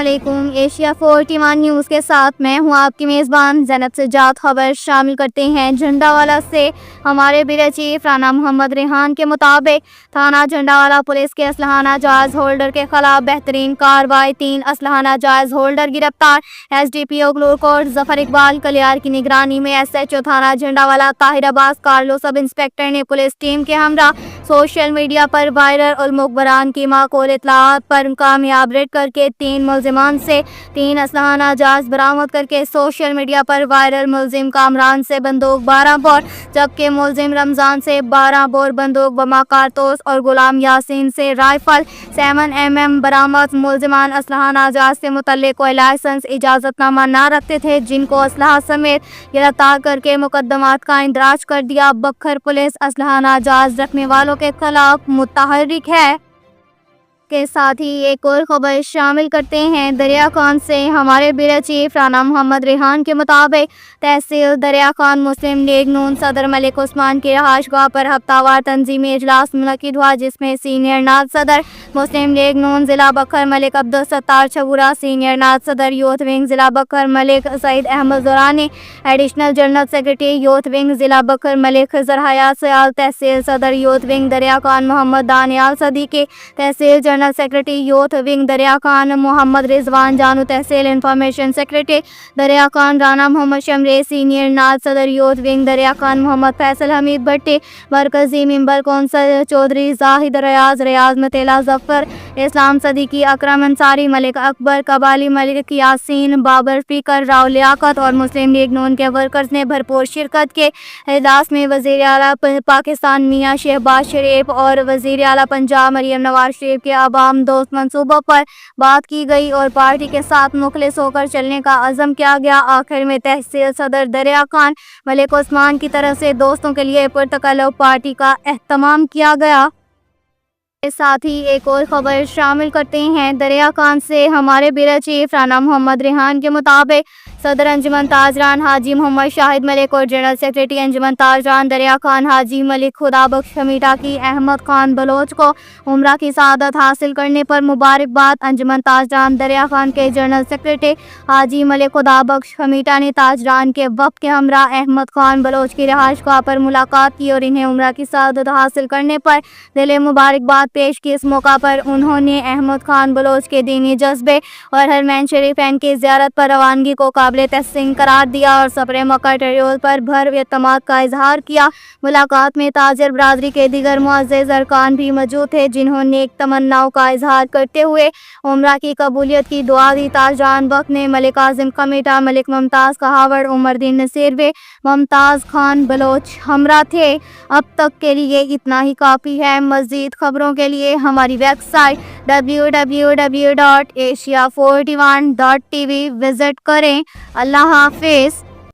अस्सलामुअलैकुम। Asia 41 news के साथ मैं हूं आपकी मेज़बान ज़ैनब सज्जाद। खबर शामिल करते हैं झंडावाला से। हमारे ब्यूरो चीफ राना मोहम्मद रेहान के मुताबिक थाना झंडावाला पुलिस के असलहाना जायज़ होल्डर के खिलाफ बेहतरीन कार्रवाई। 3 असलहाना जायज़ होल्डर गिरफ्तार। SDPO ग्लोकोट जफर इकबाल कलियार की निगरानी में SHO थाना झंडावाला ताहिर अब्बास कार्लो सब इंस्पेक्टर ने पुलिस टीम के हमरा सोशल मीडिया पर वायरल उल मुखबरान की माकूल इत्तलात पर कामयाब रेड करके 3 मुलजिमान से 3 असलहाना जायज़ बरामद करके सोशल मीडिया पर वायरल मुलजिम कामरान से बंदूक 12 बोर, जबकि मुलजिम रमज़ान से 12 बोर बंदूक बमा कारतूस और गुलाम यासीन से राइफल 7mm बरामद। मुलजिमान असलहाना जायज़ से मुतल्लिक कोई लाइसेंस इजाज़तनामा न रखते थे, जिनको असलहा समेत गिरफ्तार करके मुकदमात का इंदराज कर दिया। बखर पुलिस असलहाना जायज़ रखने वालों के खिलाफ मुतहर्रिक है। के साथ ही एक और खबर शामिल करते हैं दरिया खान से। हमारे ब्यूरो चीफ राना मोहम्मद रेहान के मुताबिक तहसील दरिया खान मुस्लिम लीग नून सदर मलिक उस्मान की रहायशगाह पर हफ्तावार तंजीमी इजलास मुनक्किद हुआ, जिसमें सीनियर नायब सदर मुस्लिम लीग नून ज़िला बखर मलिक अब्दुल सत्तार छबूरा, सीनियर नायब सदर यूथ विंग ज़िला Bhakkar Malik Saeed Ahmed Durrani, additional general secretary youth wing ज़िला बखर मलिक खिज़र हयात सयाल, तहसील सदर यूथ विंग दरिया खान मोहम्मद दानियाल सदीकी, तहसील जनरल सेक्रेटरी यूथ विंग दरिया खान मोहम्मद रिजवान जानू, तहसील इंफॉर्मेशन सेक्रेटरी दरिया खान राना मोहम्मद शमरे, सीनियर नायब सदर यूथ विंग दरिया खान मोहम्मद फैसल हमीद भट्टी, मरकजी मेंबर कौंसल चौधरी जाहिद रियाज मतेला जफर इस्लाम सदीकी, अकरम अंसारी, मलिक अकबर कबाली, मलिक यासीन, बाबर स्पीकर राव लियाकत और मुस्लिम लीग नून के वर्कर्स ने भरपूर शिरकत के इजलास में वज़ीर आला पाकिस्तान मियां शहबाज शरीफ और वज़ीर आला पंजाब मरियम नवाज शरीफ के आवाम दोस्त मंसूबों पर बात की गई और पार्टी के साथ मुखलिस होकर चलने का अज़म किया गया। आखिर में तहसील सदर दरिया खान मलिक उस्मान की तरफ से दोस्तों के लिए पुरतकल्लुफ़ पार्टी का एहतमाम किया गया। के साथ ही एक और खबर शामिल करते हैं दरिया खान से। हमारे ब्यूरो चीफ राना मोहम्मद रेहान के मुताबिक सदर अंजुमन ताजरान हाजी मोहम्मद शाहिद मलिक और जनरल सेक्रेटरी अंजुमन ताजरान दरिया खान हाजी मलिक खुदाबख्श हमीटा की अहमद खान बलोच को उम्रा की सआदत हासिल करने पर मुबारकबाद। अंजुमन ताजरान दरिया खान के जनरल सेक्रेटरी हाजी मलिक खुदाबख्श हमीटा ने ताजरान के वफ़द के हमरा अहमद खान बलोच की रहायशगाह पर मुलाकात की और इन्हें उम्रा की सआदत हासिल करने पर दिल मुबारकबाद पेश की। इस मौका पर उन्होंने अहमद खान बलोच के दीनी जज्बे और हरमैन शरीफैन की ज़ियारत पर रवानगी को काबिल तहसीन करार दिया और सफर मक्का ट्रेवल पर भर एतमाद का इजहार किया। मुलाकात में ताजर बरादरी के दीगर मुअज़्ज़ज़ अरकान भी मौजूद थे, जिन्होंने एक तमन्नाओं का इजहार करते हुए उम्रा की कबूलियत की दुआ दी। ताजरान वक्त ने मलिक आज़म कमेटा, मलिक मुमताज़ कहावड़, उमरदीन नसीरवे, मुमताज़ खान बलोच हमरा थे। अब तक के लिए इतना ही काफ़ी है। मज़ीद खबरों के लिए हमारी वेबसाइट www.asia41.tv विज़िट करें। अल्लाह हाफ़िज़।